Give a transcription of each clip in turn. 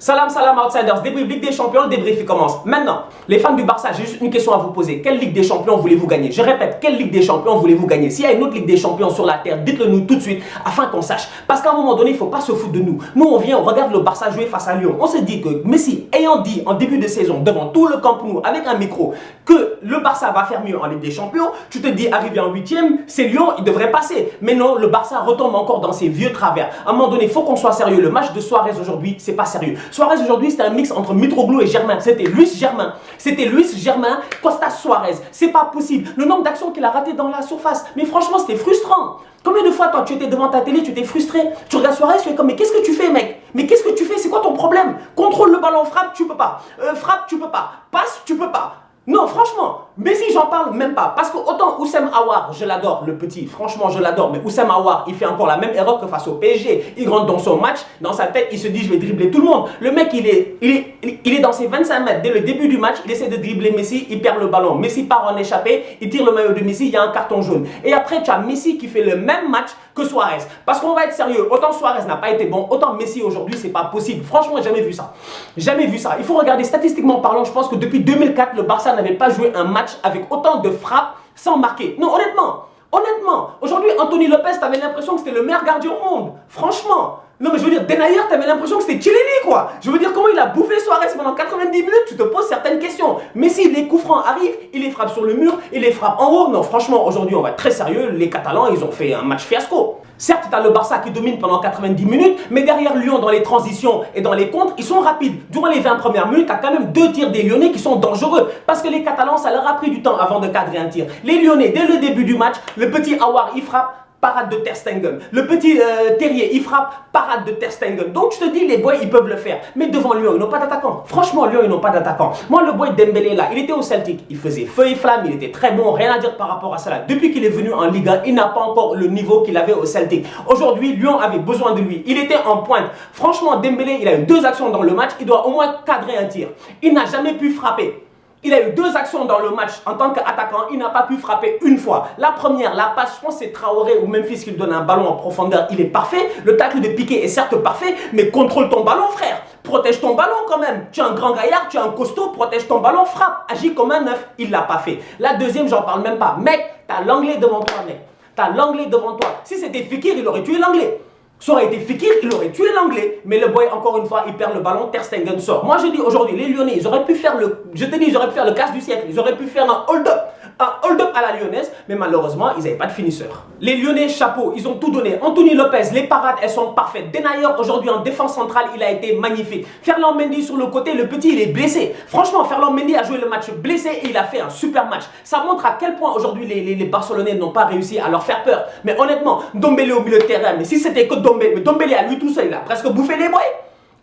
Salam, salam outsiders, débrief Ligue des Champions, le débrief il commence. Maintenant, les fans du Barça, j'ai juste une question à vous poser. Quelle Ligue des Champions voulez-vous gagner? Je répète, quelle Ligue des Champions voulez-vous gagner? S'il y a une autre Ligue des Champions sur la terre, dites-le nous tout de suite afin qu'on sache. Parce qu'à un moment donné, il ne faut pas se foutre de nous. Nous, on vient, on regarde le Barça jouer face à Lyon. On se dit que Messi, ayant dit en début de saison, devant tout le Camp Nou, avec un micro, que le Barça va faire mieux en Ligue des Champions, tu te dis, arrivé en 8e, c'est Lyon, il devrait passer. Mais non, le Barça retombe encore dans ses vieux travers. À un moment donné, il faut qu'on soit sérieux. Le match de Suarez aujourd'hui, c'est pas sérieux. Suarez aujourd'hui, c'était un mix entre Mitroglou et Germain. C'était Luis Germain. C'était Luis Germain, Costas Suarez. C'est pas possible. Le nombre d'actions qu'il a raté dans la surface. Mais franchement, c'était frustrant. Combien de fois, toi, tu étais devant ta télé, tu étais frustré? Tu regardes Suarez, tu es comme, mais qu'est-ce que tu fais, mec? Mais qu'est-ce que tu fais? C'est quoi ton problème? Contrôle le ballon, frappe, tu peux pas. Frappe, tu peux pas. Passe, tu peux pas. Non, franchement, Messi, j'en parle même pas. Parce que autant Oussem Aouar, je l'adore, le petit, franchement, je l'adore. Mais Oussem Aouar, il fait encore la même erreur que face au PSG. Il rentre dans son match, dans sa tête, il se dit, je vais dribbler tout le monde. Le mec, il est dans ses 25 mètres. Dès le début du match, il essaie de dribbler Messi, il perd le ballon. Messi part en échappée, il tire le maillot de Messi, il y a un carton jaune. Et après, tu as Messi qui fait le même match que Suarez. Parce qu'on va être sérieux, autant Suarez n'a pas été bon, autant Messi aujourd'hui, c'est pas possible. Franchement, j'ai jamais vu ça. Jamais vu ça. Il faut regarder statistiquement parlant, je pense que depuis 2004, le Barça n'avait pas joué un match avec autant de frappes sans marquer. Non, honnêtement, aujourd'hui, Anthony Lopez, tu avais l'impression que c'était le meilleur gardien au monde. Franchement. Non, mais je veux dire, Denayer, tu avais l'impression que c'était Chilini, quoi. Je veux dire, comment il a bouffé Suarez pendant 90 minutes, tu te poses certaines questions. Mais si les coups francs arrivent, il les frappe sur le mur, il les frappe en haut. Non, franchement, aujourd'hui, on va être très sérieux. Les Catalans, ils ont fait un match fiasco. Certes, tu as le Barça qui domine pendant 90 minutes, mais derrière Lyon, dans les transitions et dans les contres, ils sont rapides. Durant les 20 premières minutes, tu as quand même 2 tirs des Lyonnais qui sont dangereux. Parce que les Catalans, ça leur a pris du temps avant de cadrer un tir. Les Lyonnais, dès le début du match, le petit Aouar, il frappe. Parade de Ter Stegen. Le petit Terrier, il frappe, parade de Ter Stegen. Donc, je te dis, les boys, ils peuvent le faire. Mais devant Lyon, ils n'ont pas d'attaquant. Franchement, Lyon, ils n'ont pas d'attaquant. Moi, le boy Dembélé, là, il était au Celtic. Il faisait feu et flamme, il était très bon. Rien à dire par rapport à ça, là. Depuis qu'il est venu en Ligue 1, il n'a pas encore le niveau qu'il avait au Celtic. Aujourd'hui, Lyon avait besoin de lui. Il était en pointe. Franchement, Dembélé, il a eu 2 actions dans le match. Il doit au moins cadrer un tir. Il n'a jamais pu frapper. Il a eu 2 actions dans le match en tant qu'attaquant, il n'a pas pu frapper une fois. La première, la passe, je pense que c'est Traoré ou Memphis qui lui donne un ballon en profondeur, il est parfait. Le tacle de Piqué est certes parfait, mais contrôle ton ballon, frère. Protège ton ballon quand même. Tu es un grand gaillard, tu es un costaud, protège ton ballon, frappe. Agis comme un neuf, il ne l'a pas fait. La deuxième, j'en parle même pas. Mec, t'as l'anglais devant toi, mec. T'as l'anglais devant toi. Si c'était Fekir, il aurait tué l'anglais. Ça aurait été Fekir, il aurait tué l'anglais. Mais le boy, encore une fois, il perd le ballon, Ter Stegen sort. Moi, je dis aujourd'hui, les Lyonnais, ils auraient pu faire le... Je te dis, ils auraient pu faire le casse du siècle. Ils auraient pu faire un hold-up. Un hold-up à la lyonnaise. Mais malheureusement, ils n'avaient pas de finisseur. Les Lyonnais, chapeau, ils ont tout donné. Anthony Lopez, les parades, elles sont parfaites. Denayer, aujourd'hui, en défense centrale, il a été magnifique. Ferland Mendy sur le côté, le petit, il est blessé. Franchement, Ferland Mendy a joué le match blessé et il a fait un super match. Ça montre à quel point aujourd'hui, les Barcelonais n'ont pas réussi à leur faire peur. Mais honnêtement, Dombélé au milieu de terrain, mais si c'était que Dombélé, mais Dombélé à lui tout seul, il a presque bouffé les boys.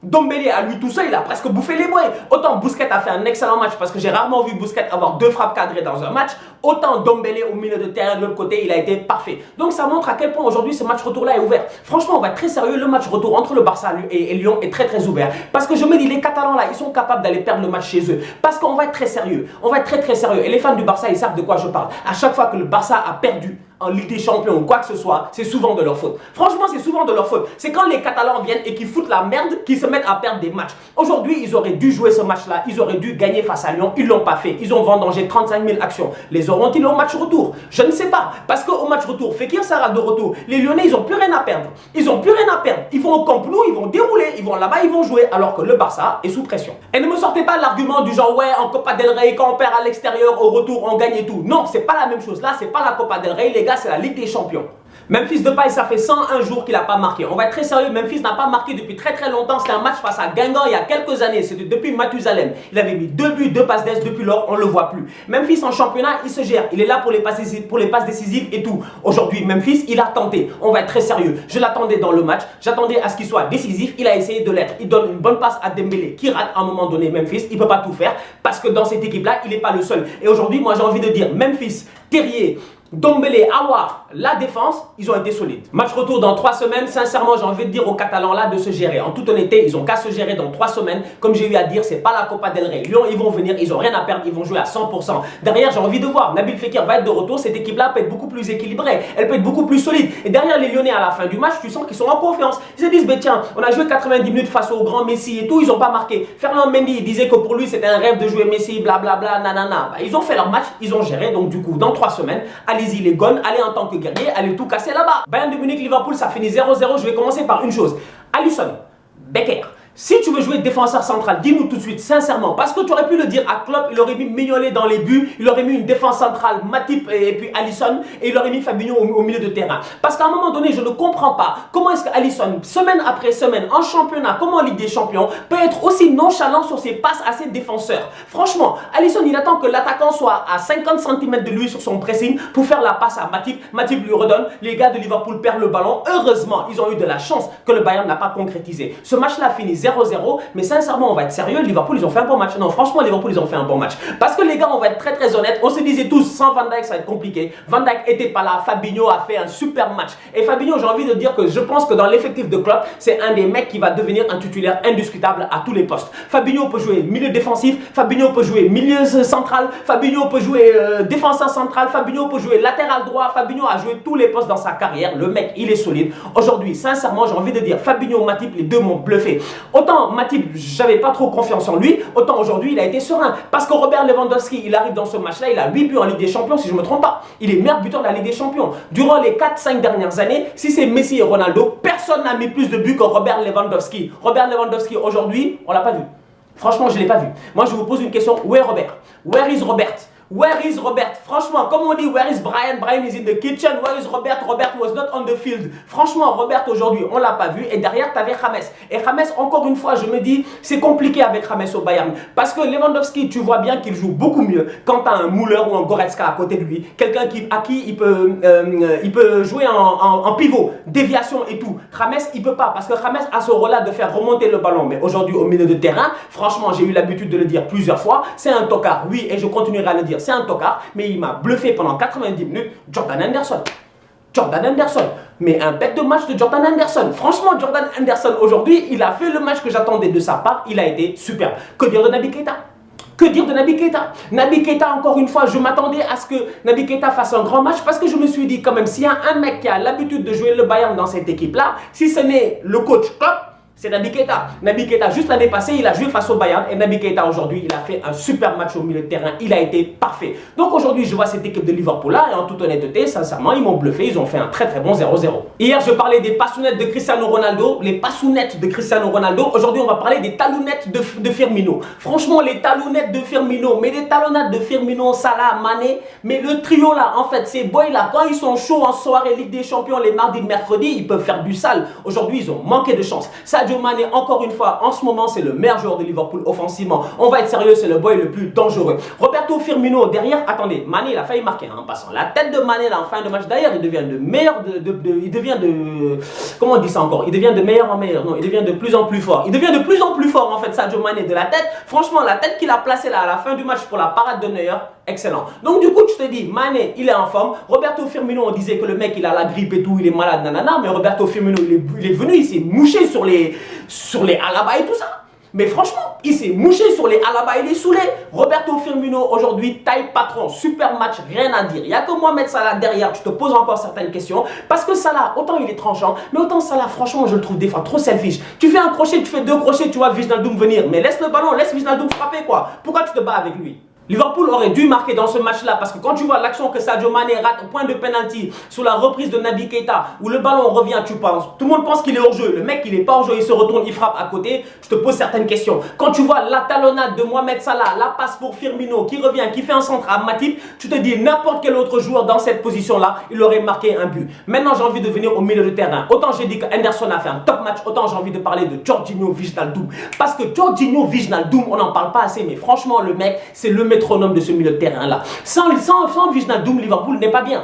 Dombélé à lui tout seul, il a presque bouffé les boys. Autant Busquets a fait un excellent match parce que j'ai rarement vu Busquets avoir 2 frappes cadrées dans un match. Autant Dombélé au milieu de terrain de l'autre côté, il a été parfait. Donc ça montre à quel point aujourd'hui ce match retour là est ouvert. Franchement, on va être très sérieux. Le match retour entre le Barça et Lyon est très ouvert. Parce que je me dis, les Catalans là, ils sont capables d'aller perdre le match chez eux. Parce qu'on va être très sérieux. On va être très sérieux. Et les fans du Barça, ils savent de quoi je parle. À chaque fois que le Barça a perdu en Ligue des Champions ou quoi que ce soit, c'est souvent de leur faute. Franchement, c'est souvent de leur faute. C'est quand les Catalans viennent et qu'ils foutent la merde qu'ils se mettent à perdre des matchs. Aujourd'hui, ils auraient dû jouer ce match-là. Ils auraient dû gagner face à Lyon. Ils ne l'ont pas fait. Ils ont vendangé 35 000 actions. Les auront-ils au match retour? Je ne sais pas. Parce qu'au match retour, Fekir sera de retour. Les Lyonnais, ils n'ont plus rien à perdre. Ils n'ont plus rien à perdre. Ils vont au Camp Nou, ils vont dérouler. Ils vont là-bas, ils vont jouer. Alors que le Barça est sous pression. Et ne me sortez pas l'argument du genre, ouais, en Copa del Rey, quand on perd à l'extérieur, au retour, on gagne et tout. Non, c'est pas la même chose. Là, c'est pas la Copa del Rey, les gars, c'est la Ligue des Champions. Memphis Depay, ça fait 101 jours qu'il n'a pas marqué. On va être très sérieux, Memphis n'a pas marqué depuis très longtemps. C'était un match face à Guingamp il y a quelques années. C'était depuis Mathusalem. Il avait mis 2 buts, 2 passes d'ess. Depuis lors, on ne le voit plus. Memphis en championnat, il se gère. Il est là pour les passes décisives et tout. Aujourd'hui, Memphis, il a tenté. On va être très sérieux. Je l'attendais dans le match. J'attendais à ce qu'il soit décisif. Il a essayé de l'être. Il donne une bonne passe à Dembélé qui rate à un moment donné. Memphis, il ne peut pas tout faire parce que dans cette équipe-là, il n'est pas le seul. Et aujourd'hui, moi, j'ai envie de dire Memphis, Terrier, Dombele, Aouar, la défense, ils ont été solides. Match retour dans 3 semaines. Sincèrement, j'ai envie de dire aux Catalans là de se gérer. En toute honnêteté, ils ont qu'à se gérer dans 3 semaines. Comme j'ai eu à dire, c'est pas la Copa del Rey. Lyon, ils vont venir, ils ont rien à perdre, ils vont jouer à 100%. Derrière, j'ai envie de voir. Nabil Fekir va être de retour. Cette équipe-là peut être beaucoup plus équilibrée. Elle peut être beaucoup plus solide. Et derrière les Lyonnais, à la fin du match, tu sens qu'ils sont en confiance. Ils se disent, bah, tiens, on a joué 90 minutes face au grand Messi et tout, ils n'ont pas marqué. Fernand Mendy disait que pour lui, c'était un rêve de jouer Messi, blablabla, nanana. Bah, ils ont fait leur match, ils ont géré. Donc, du coup, dans 3 semaines, allez-y les gones, allez en tant que guerrier, allez tout casser là-bas. Bayern de Munich, Liverpool, ça finit 0-0. Je vais commencer par une chose. Alisson Becker. Si tu veux jouer défenseur central, dis-nous tout de suite, sincèrement, parce que tu aurais pu le dire à Klopp, il aurait mis Mignolet dans les buts, il aurait mis une défense centrale, Matip et puis Alisson, et il aurait mis Fabinho au milieu de terrain. Parce qu'à un moment donné, je ne comprends pas comment est-ce qu'Alisson, semaine après semaine, en championnat, comme en Ligue des Champions, peut être aussi nonchalant sur ses passes à ses défenseurs. Franchement, Alisson, il attend que l'attaquant soit à 50 cm de lui sur son pressing pour faire la passe à Matip. Matip lui redonne, les gars de Liverpool perdent le ballon. Heureusement, ils ont eu de la chance que le Bayern n'a pas concrétisé. Ce match-là finit 0-0, mais sincèrement, on va être sérieux, Liverpool, ils ont fait un bon match. Non, franchement, Liverpool, ils ont fait un bon match. Parce que les gars, on va être très honnêtes, on se disait tous, sans Van Dijk, ça va être compliqué. Van Dijk était pas là, Fabinho a fait un super match. Et Fabinho, j'ai envie de dire que je pense que dans l'effectif de Klopp, c'est un des mecs qui va devenir un titulaire indiscutable à tous les postes. Fabinho peut jouer milieu défensif, Fabinho peut jouer milieu central, Fabinho peut jouer défenseur central, Fabinho peut jouer latéral droit, Fabinho a joué tous les postes dans sa carrière. Le mec, il est solide. Aujourd'hui, sincèrement, j'ai envie de dire, Fabinho, Matip, les deux m'ont bluffé. Autant Matip, j'avais pas trop confiance en lui, autant aujourd'hui il a été serein. Parce que Robert Lewandowski, il arrive dans ce match-là, il a 8 buts en Ligue des Champions, si je ne me trompe pas. Il est meilleur buteur de la Ligue des Champions. Durant les 4-5 dernières années, si c'est Messi et Ronaldo, personne n'a mis plus de buts que Robert Lewandowski. Robert Lewandowski, aujourd'hui, on l'a pas vu. Franchement, je ne l'ai pas vu. Moi, je vous pose une question. Où est Robert? Where is Robert? Where is Robert? Franchement, comme on dit, where is Brian? Brian is in the kitchen. Where is Robert? Robert was not on the field. Franchement, Robert, aujourd'hui, on ne l'a pas vu. Et derrière, tu avais James. Et James, encore une fois, je me dis, c'est compliqué avec James au Bayern. Parce que Lewandowski, tu vois bien qu'il joue beaucoup mieux quand tu as un Müller ou un Goretzka à côté de lui. Quelqu'un à qui il peut jouer en pivot, déviation et tout. James, il ne peut pas. Parce que James a ce rôle-là de faire remonter le ballon. Mais aujourd'hui, au milieu de terrain, franchement, j'ai eu l'habitude de le dire plusieurs fois, c'est un tocard. Oui, et je continuerai à le dire. C'est un tocard, mais il m'a bluffé pendant 90 minutes. Jordan Henderson. Jordan Henderson. Mais un bête de match de Jordan Henderson. Franchement, Jordan Henderson, aujourd'hui, il a fait le match que j'attendais de sa part. Il a été superbe. Que dire de Naby Keita? Que dire de Naby Keita? Naby Keita, encore une fois, je m'attendais à ce que Naby Keita fasse un grand match parce que je me suis dit, quand même, s'il y a un mec qui a l'habitude de jouer le Bayern dans cette équipe-là, si ce n'est le coach Klopp, c'est Naby Keita. Naby Keita, juste l'année passée, il a joué face au Bayern. Et Naby Keita, aujourd'hui, il a fait un super match au milieu de terrain. Il a été parfait. Donc aujourd'hui, je vois cette équipe de Liverpool-là. Et en toute honnêteté, sincèrement, ils m'ont bluffé. Ils ont fait un très bon 0-0. Hier, je parlais des passounettes de Cristiano Ronaldo. Les passounettes de Cristiano Ronaldo. Aujourd'hui, on va parler des talonnettes de Firmino. Franchement, les talonnettes de Firmino. Mais les talonnettes de Firmino, Salah, Mané. Mais le trio là, en fait, ces boys-là, quand ils sont chauds en soirée Ligue des Champions, les mardis, mercredis, ils peuvent faire du sale. Aujourd'hui, ils ont manqué de chance. Sadio Mané, encore une fois, en ce moment, c'est le meilleur joueur de Liverpool offensivement. On va être sérieux, c'est le boy le plus dangereux. Roberto Firmino, derrière, attendez, Mané, il a failli marquer en passant. La tête de Mané là, en fin de match, d'ailleurs, il devient de meilleur, comment on dit ça encore? Il devient de meilleur en meilleur. Non, il devient de plus en plus fort. Il devient de plus en plus fort, en fait, Sadio Mané, de la tête. Franchement, la tête qu'il a placée là à la fin du match pour la parade de Neuer, excellent. Donc, du coup, tu te dis, Mané, il est en forme. Roberto Firmino, on disait que le mec, il a la grippe et tout, il est malade, nanana. Mais Roberto Firmino, il est venu, il s'est mouché sur les Alaba et tout ça. Mais franchement, il s'est mouché sur les Alaba et les Soulé. Roberto Firmino, aujourd'hui, taille patron. Super match, rien à dire. Il n'y a que Mohamed Salah derrière. Tu te poses encore certaines questions. Parce que Salah, autant il est tranchant, mais autant Salah, franchement, je le trouve des fois trop selfish. Tu fais un crochet, tu fais 2 crochets, tu vois Wijnaldum venir. Mais laisse le ballon, laisse Wijnaldum frapper, quoi. Pourquoi tu te bats avec lui? Liverpool aurait dû marquer dans ce match-là parce que quand tu vois l'action que Sadio Mané rate au point de penalty sous la reprise de Naby Keita où le ballon revient, tu penses, tout le monde pense qu'il est hors jeu. Le mec, il est pas hors jeu, il se retourne, il frappe à côté. Je te pose certaines questions. Quand tu vois la talonnade de Mohamed Salah, la passe pour Firmino qui revient, qui fait un centre à Matip, tu te dis n'importe quel autre joueur dans cette position-là, il aurait marqué un but. Maintenant, j'ai envie de venir au milieu de terrain. Autant j'ai dit que Henderson a fait un top match, autant j'ai envie de parler de Jorginho Wijnaldum. Parce que Jorginho Wijnaldum, on n'en parle pas assez, mais franchement, le mec, c'est le métronome de ce milieu de terrain là. Sans Wijnaldum, Liverpool n'est pas bien.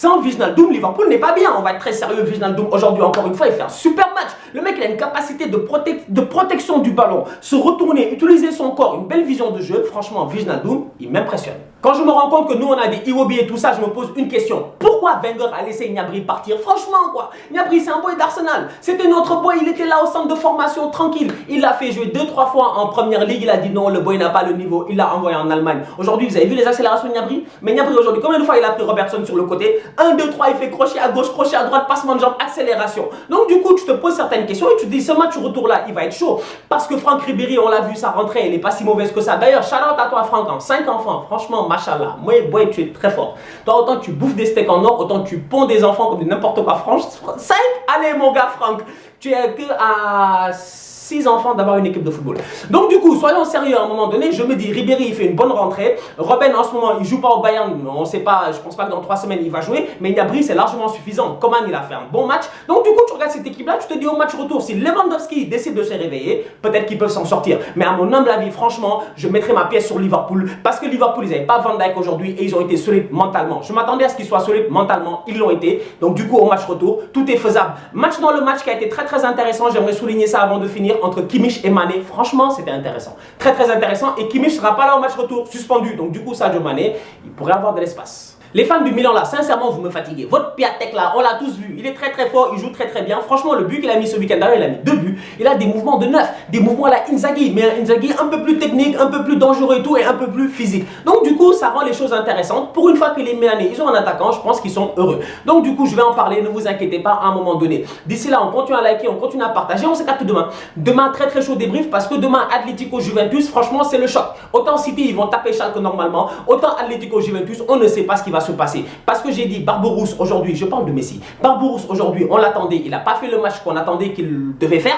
Sans Wijnaldum, Liverpool n'est pas bien. On va être très sérieux. Wijnaldum, aujourd'hui, encore une fois, il fait un super match. Le mec, il a une capacité de protection du ballon, se retourner, utiliser son corps, une belle vision de jeu. Franchement, Wijnaldum, il m'impressionne. Quand je me rends compte que nous, on a des Iwobi et tout ça, je me pose une question. Pourquoi Wenger a laissé Gnabry partir? Franchement, quoi. Gnabry, c'est un boy d'Arsenal. C'était notre boy. Il était là au centre de formation, tranquille. Il l'a fait jouer 2-3 fois en première ligue. Il a dit non, le boy n'a pas le niveau. Il l'a envoyé en Allemagne. Aujourd'hui, vous avez vu les accélérations de Gnabry? Mais Gnabry, aujourd'hui, combien de fois il a pris Robertson sur le côté? 1, 2, 3, il fait crochet à gauche, crochet à droite, passement de jambe, accélération. Donc, du coup, tu te poses certaines questions et tu te dis, ce match retour là, il va être chaud. Parce que Franck Ribéry, on l'a vu, sa rentrée, elle n'est pas si mauvaise que ça. D'ailleurs, shout out à toi, Franck, 5 enfants. Franchement, machallah. Moi, boy, tu es très fort. Toi, autant tu bouffes des steaks en or, autant tu ponds des enfants comme n'importe quoi. Franchement, 5? Allez, mon gars, Franck. Tu es que à 6 enfants d'avoir une équipe de football. Donc du coup, soyons sérieux à un moment donné. Je me dis, Ribéry, il fait une bonne rentrée. Robben, en ce moment, il joue pas au Bayern. On ne sait pas, je pense pas que dans 3 semaines, il va jouer. Mais Gnabry, c'est largement suffisant. Coman, il a fait un bon match. Donc du coup, tu regardes cette équipe-là, tu te dis au match retour, si Lewandowski décide de se réveiller, peut-être qu'ils peuvent s'en sortir. Mais à mon humble avis, franchement, je mettrai ma pièce sur Liverpool. Parce que Liverpool, ils n'avaient pas Van Dijk aujourd'hui et ils ont été solides mentalement. Je m'attendais à ce qu'ils soient solides mentalement. Ils l'ont été. Donc du coup, au match retour, tout est faisable. Match dans le match qui a été très très intéressant. J'aimerais souligner ça avant de finir, entre Kimmich et Mané. Franchement, c'était intéressant. Très très intéressant. Et Kimmich ne sera pas là au match retour, suspendu. Donc du coup, Sadio Mané, il pourrait avoir de l'espace. Les fans du Milan là, sincèrement, vous me fatiguez. Votre Piatek là, on l'a tous vu. Il est très très fort, il joue très très bien. Franchement, le but qu'il a mis ce week-end, d'ailleurs, il a mis 2 buts. Il a des mouvements de neuf, des mouvements à la Inzaghi. Mais un Inzaghi un peu plus technique, un peu plus dangereux et tout, et un peu plus physique. Donc du coup, ça rend les choses intéressantes. Pour une fois que les Milanais, ils ont un attaquant, je pense qu'ils sont heureux. Donc du coup, je vais en parler, ne vous inquiétez pas à un moment donné. D'ici là, on continue à liker, on continue à partager. On se capte demain. Demain, très très chaud débrief parce que demain, Atlético Juventus, franchement, c'est le choc. Autant City, ils vont taper Schalke normalement. Autant Atlético Juventus, on ne sait pas ce qui va se passer. Parce que j'ai dit, Barberousse aujourd'hui, je parle de Messi. Barberousse aujourd'hui, on l'attendait, il n'a pas fait le match qu'on attendait qu'il devait faire.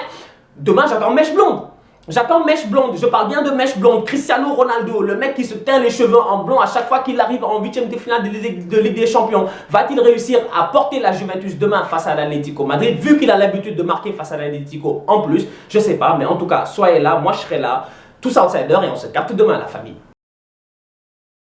Demain, j'attends mèche blonde. J'attends mèche blonde, je parle bien de mèche blonde. Cristiano Ronaldo, le mec qui se teint les cheveux en blond à chaque fois qu'il arrive en 8e de finale de Ligue des Champions. Va-t-il réussir à porter la Juventus demain face à l'Atlético Madrid, vu qu'il a l'habitude de marquer face à l'Atlético en plus? Je sais pas, mais en tout cas, soyez là, moi je serai là. Tous outsiders et on se capte demain la famille.